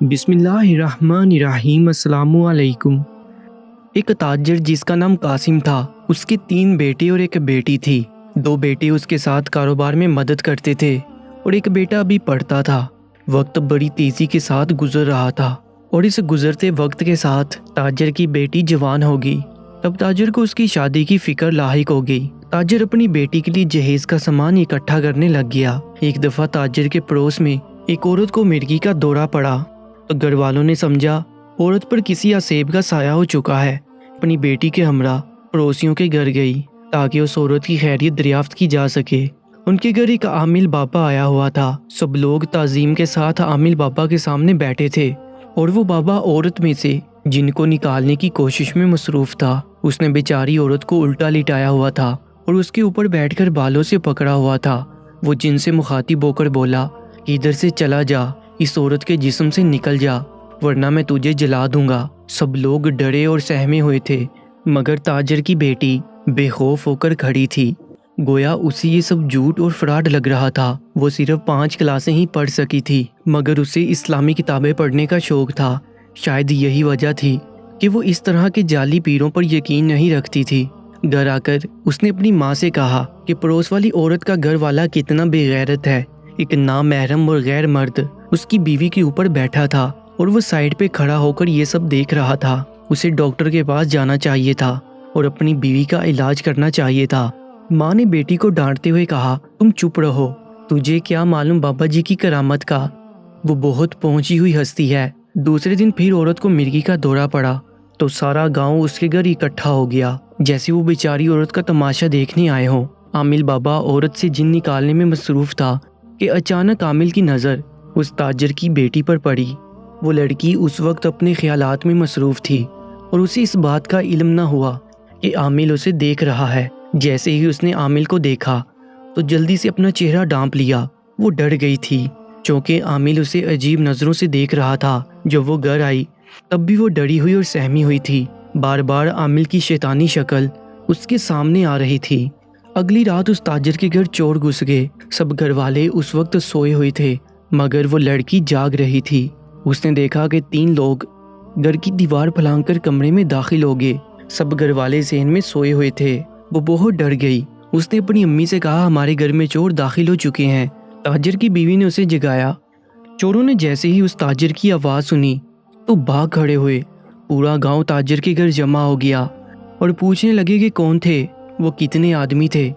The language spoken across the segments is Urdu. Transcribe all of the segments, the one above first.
بسم اللہ الرحمن الرحیم۔ السلام علیکم۔ ایک تاجر جس کا نام قاسم تھا، اس کے 3 بیٹے اور ایک بیٹی تھی۔ 2 بیٹے اس کے ساتھ کاروبار میں مدد کرتے تھے اور ایک بیٹا ابھی پڑھتا تھا۔ وقت بڑی تیزی کے ساتھ گزر رہا تھا اور اس گزرتے وقت کے ساتھ تاجر کی بیٹی جوان ہو گئی۔ تب تاجر کو اس کی شادی کی فکر لاحق ہو گئی۔ تاجر اپنی بیٹی کے لیے جہیز کا سامان اکٹھا کرنے لگ گیا۔ ایک دفعہ تاجر کے پڑوس میں ایک عورت کو مرگی کا دورہ پڑا تو گھر والوں نے سمجھا عورت پر کسی عصیب کا سایہ ہو چکا ہے۔ اپنی بیٹی کے ہمراہ پڑوسیوں کے گھر گئی تاکہ اس عورت کی خیریت دریافت کی جا سکے۔ ان کے گھر ایک عامل بابا آیا ہوا تھا۔ سب لوگ تعظیم کے ساتھ عامل بابا کے سامنے بیٹھے تھے اور وہ بابا عورت میں سے جن کو نکالنے کی کوشش میں مصروف تھا۔ اس نے بیچاری عورت کو الٹا لٹایا ہوا تھا اور اس کے اوپر بیٹھ کر بالوں سے پکڑا ہوا تھا۔ وہ جن سے مخاطب ہو کر بولا کہ ادھر سے چلا جا، اس عورت کے جسم سے نکل جا ورنہ میں تجھے جلا دوں گا۔ سب لوگ ڈرے اور سہمے ہوئے تھے مگر تاجر کی بیٹی بے خوف ہو کر کھڑی تھی۔ گویا اسے یہ سب جھوٹ اور فراڈ لگ رہا تھا۔ وہ صرف 5 کلاسیں ہی پڑھ سکی تھی مگر اسے اسلامی کتابیں پڑھنے کا شوق تھا۔ شاید یہی وجہ تھی کہ وہ اس طرح کے جعلی پیروں پر یقین نہیں رکھتی تھی۔ گھر آ کر اس نے اپنی ماں سے کہا کہ پڑوس والی عورت کا گھر والا کتنا بے غیرت ہے۔ ایک نامحرم اور غیر مرد اس کی بیوی کے اوپر بیٹھا تھا اور وہ سائیڈ پہ کھڑا ہو کر یہ سب دیکھ رہا تھا۔ اسے ڈاکٹر کے پاس جانا چاہیے تھا اور اپنی بیوی کا علاج کرنا چاہیے تھا۔ ماں نے بیٹی کو ڈانٹتے ہوئے کہا، تم چپ رہو، تجھے کیا معلوم بابا جی کی کرامت کا، وہ بہت پہنچی ہوئی ہستی ہے۔ دوسرے دن پھر عورت کو مرگی کا دورہ پڑا تو سارا گاؤں اس کے گھر اکٹھا ہو گیا جیسے وہ بیچاری عورت کا تماشا دیکھنے آئے ہوں۔ عامل بابا عورت سے جن نکالنے میں مصروف تھا کہ اچانک عامل کی نظر اس تاجر کی بیٹی پر پڑی۔ وہ لڑکی اس وقت اپنے خیالات میں مصروف تھی اور اسے اس بات کا علم نہ ہوا کہ عامل اسے دیکھ رہا ہے۔ جیسے ہی اس نے عامل کو دیکھا تو جلدی سے اپنا چہرہ ڈھانپ لیا۔ وہ ڈر گئی تھی چونکہ عامل اسے عجیب نظروں سے دیکھ رہا تھا۔ جب وہ گھر آئی تب بھی وہ ڈری ہوئی اور سہمی ہوئی تھی۔ بار بار عامل کی شیطانی شکل اس کے سامنے آ رہی تھی۔ اگلی رات اس تاجر کے گھر چور گھس گئے۔ سب گھر والے اس وقت سوئے ہوئے تھے مگر وہ لڑکی جاگ رہی تھی۔ اس نے دیکھا کہ 3 لوگ گھر کی دیوار پھلانگ کر کمرے میں داخل ہو گئے۔ سب گھر والے ذہن میں سوئے ہوئے تھے۔ وہ بہت ڈر گئی۔ اس نے اپنی امی سے کہا، ہمارے گھر میں چور داخل ہو چکے ہیں۔ تاجر کی بیوی نے اسے جگایا۔ چوروں نے جیسے ہی اس تاجر کی آواز سنی تو بھاگ کھڑے ہوئے۔ پورا گاؤں تاجر کے گھر جمع ہو گیا اور پوچھنے لگے کہ کون تھے، وہ کتنے آدمی تھے۔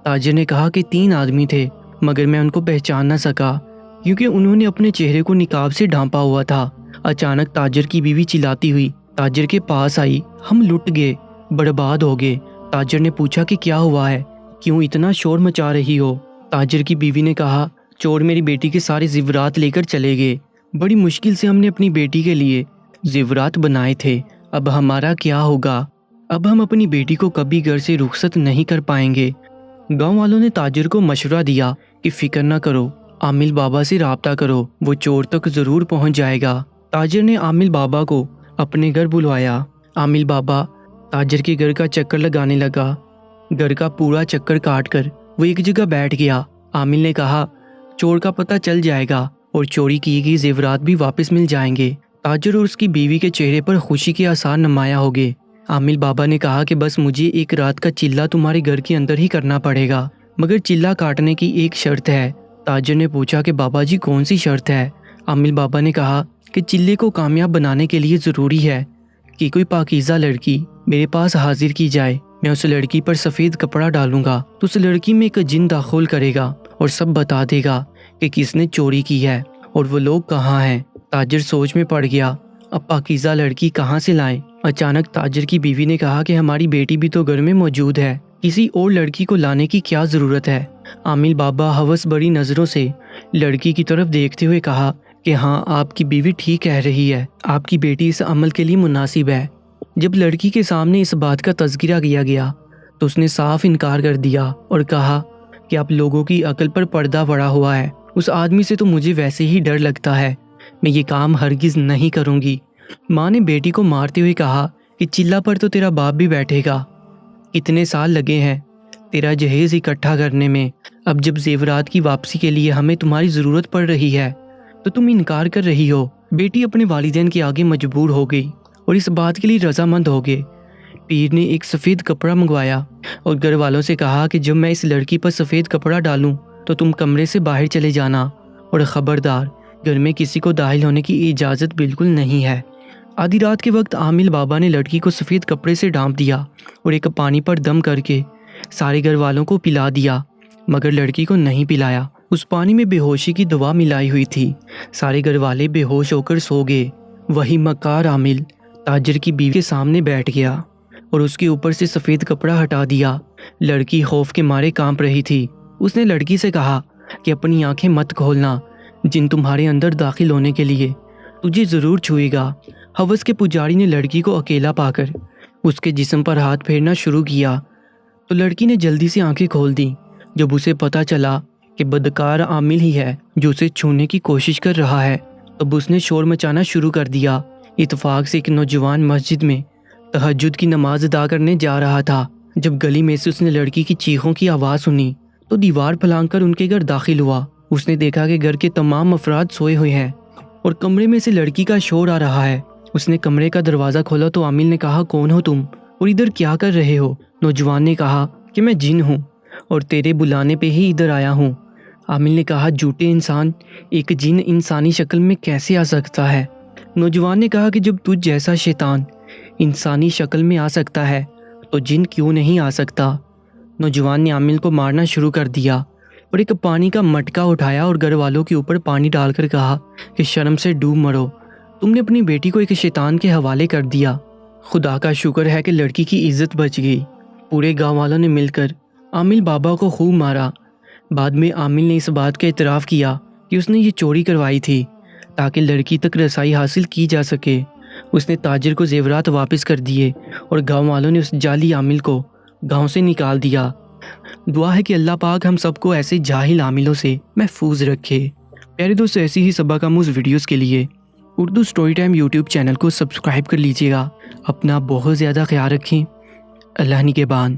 تاجر نے کہا کہ 3 آدمی تھے مگر میں ان کو پہچان نہ سکا کیونکہ انہوں نے اپنے چہرے کو نقاب سے ڈھانپا ہوا تھا۔ اچانک تاجر کی بیوی چلاتی ہوئی تاجر کے پاس آئی، ہم لٹ گئے، برباد ہو گئے۔ تاجر نے پوچھا کہ کیا ہوا ہے، کیوں اتنا شور مچا رہی ہو؟ تاجر کی بیوی نے کہا، چور میری بیٹی کے سارے زیورات لے کر چلے گئے۔ بڑی مشکل سے ہم نے اپنی بیٹی کے لیے زیورات بنائے تھے، اب ہمارا کیا ہوگا؟ اب ہم اپنی بیٹی کو کبھی گھر سے رخصت نہیں کر پائیں گے۔ گاؤں والوں نے تاجر کو مشورہ دیا کہ فکر نہ کرو، عامل بابا سے رابطہ کرو، وہ چور تک ضرور پہنچ جائے گا۔ تاجر نے عامل بابا کو اپنے گھر بلوایا۔ عامل بابا تاجر کے گھر کا چکر لگانے لگا۔ گھر کا پورا چکر کاٹ کر وہ ایک جگہ بیٹھ گیا۔ عامل نے کہا، چور کا پتہ چل جائے گا اور چوری کی گئی زیورات بھی واپس مل جائیں گے۔ تاجر اور اس کی بیوی کے چہرے پر خوشی کے آثار نمایاں ہو گئے۔ عامل بابا نے کہا کہ بس مجھے ایک رات کا چلہ تمہارے گھر کے اندر ہی کرنا پڑے گا، مگر چلہ کاٹنے کی ایک شرط ہے۔ تاجر نے پوچھا کہ بابا جی کون سی شرط ہے؟ عامل بابا نے کہا کہ چلے کو کامیاب بنانے کے لیے ضروری ہے کہ کوئی پاکیزہ لڑکی میرے پاس حاضر کی جائے۔ میں اس لڑکی پر سفید کپڑا ڈالوں گا تو اس لڑکی میں ایک جن داخل کرے گا اور سب بتا دے گا کہ کس نے چوری کی ہے اور وہ لوگ کہاں ہیں۔ تاجر سوچ میں پڑ گیا، اب پاکیزہ لڑکی کہاں سے لائیں؟ اچانک تاجر کی بیوی نے کہا کہ ہماری بیٹی بھی تو گھر میں موجود ہے، کسی اور لڑکی کو لانے کی کیا ضرورت ہے؟ عامل بابا ہوس بڑی نظروں سے لڑکی کی طرف دیکھتے ہوئے کہا کہ ہاں، آپ کی بیوی ٹھیک کہہ رہی ہے، آپ کی بیٹی اس عمل کے لیے مناسب ہے۔ جب لڑکی کے سامنے اس بات کا تذکرہ کیا گیا تو اس نے صاف انکار کر دیا اور کہا کہ آپ لوگوں کی عقل پر پردہ پڑا ہوا ہے، اس آدمی سے تو مجھے ویسے ہی ڈر لگتا ہے، میں یہ کام ہرگز نہیں کروں گی۔ ماں نے بیٹی کو مارتے ہوئے کہا کہ چلہ پر تو تیرا باپ بھی بیٹھے گا، کتنے سال لگے ہیں تیرا جہیز اکٹھا کرنے میں، اب جب زیورات کی واپسی کے لیے ہمیں تمہاری ضرورت پڑ رہی ہے تو تم انکار کر رہی ہو۔ بیٹی اپنے والدین کے آگے مجبور ہو گئی اور اس بات کے لیے رضامند ہو گئے۔ پیر نے ایک سفید کپڑا منگوایا اور گھر والوں سے کہا کہ جب میں اس لڑکی پر سفید کپڑا ڈالوں تو تم کمرے سے باہر چلے جانا، اور خبردار گھر میں کسی کو داخل ہونے کی اجازت بالکل نہیں ہے۔ آدھی رات کے وقت عامل بابا نے لڑکی کو سفید کپڑے سے ڈھانپ دیا اور ایک پانی پر دم کر کے سارے گھر والوں کو پلا دیا، مگر لڑکی کو نہیں پلایا۔ اس پانی میں بے ہوشی کی دوا ملائی ہوئی تھی۔ سارے گھر والے بے ہوش ہو کر سو گئے۔ وہی مکار عامل تاجر کی بیوی کے سامنے بیٹھ گیا اور اس کے اوپر سے سفید کپڑا ہٹا دیا۔ لڑکی خوف کے مارے کانپ رہی تھی۔ اس نے لڑکی سے کہا کہ اپنی آنکھیں مت کھولنا، جن تمہارے اندر داخل ہونے کے لیے تجھے ضرور چھوئے گا۔ ہوس کے پجاری نے لڑکی کو اکیلا پا کر اس کے جسم پر ہاتھ پھیرنا شروع کیا تو لڑکی نے جلدی سے آنکھیں کھول دیں۔ جب اسے پتہ چلا کہ بدکار عامل ہی ہے جو اسے چھونے کی کوشش کر رہا ہے، تب اس نے شور مچانا شروع کر دیا۔ اتفاق سے ایک نوجوان مسجد میں تہجد کی نماز ادا کرنے جا رہا تھا۔ جب گلی میں سے اس نے لڑکی کی چیخوں کی آواز سنی تو دیوار پھلانگ کر ان کے گھر داخل ہوا۔ اس نے دیکھا کہ گھر کے تمام افراد سوئے ہوئے ہیں اور کمرے میں سے لڑکی کا شور آ رہا ہے۔ اس نے کمرے کا دروازہ کھولا تو عامل نے کہا، کون ہو تم اور ادھر کیا کر رہے ہو؟ نوجوان نے کہا کہ میں جن ہوں اور تیرے بلانے پہ ہی ادھر آیا ہوں۔ عامل نے کہا، جھوٹے انسان، ایک جن انسانی شکل میں کیسے آ سکتا ہے؟ نوجوان نے کہا کہ جب تجھ جیسا شیطان انسانی شکل میں آ سکتا ہے تو جن کیوں نہیں آ سکتا؟ نوجوان نے عامل کو مارنا شروع کر دیا اور ایک پانی کا مٹکا اٹھایا اور گھر والوں کے اوپر پانی ڈال کر کہا کہ شرم سے ڈوب مرو، تم نے اپنی بیٹی کو ایک شیطان کے حوالے کر دیا۔ خدا کا شکر ہے کہ لڑکی کی عزت بچ گئی۔ پورے گاؤں والوں نے مل کر عامل بابا کو خوب مارا۔ بعد میں عامل نے اس بات کا اعتراف کیا کہ اس نے یہ چوری کروائی تھی تاکہ لڑکی تک رسائی حاصل کی جا سکے۔ اس نے تاجر کو زیورات واپس کر دیے اور گاؤں والوں نے اس جعلی عامل کو گاؤں سے نکال دیا۔ دعا ہے کہ اللہ پاک ہم سب کو ایسے جاہل عاملوں سے محفوظ رکھے۔ پیارے دوستو، ایسی ہی سبق آموز ویڈیوز کے لیے Urdu story time YouTube channel کو سبسکرائب کر لیجیے گا۔ اپنا بہت زیادہ خیال رکھیں۔ اللہ نگہبان۔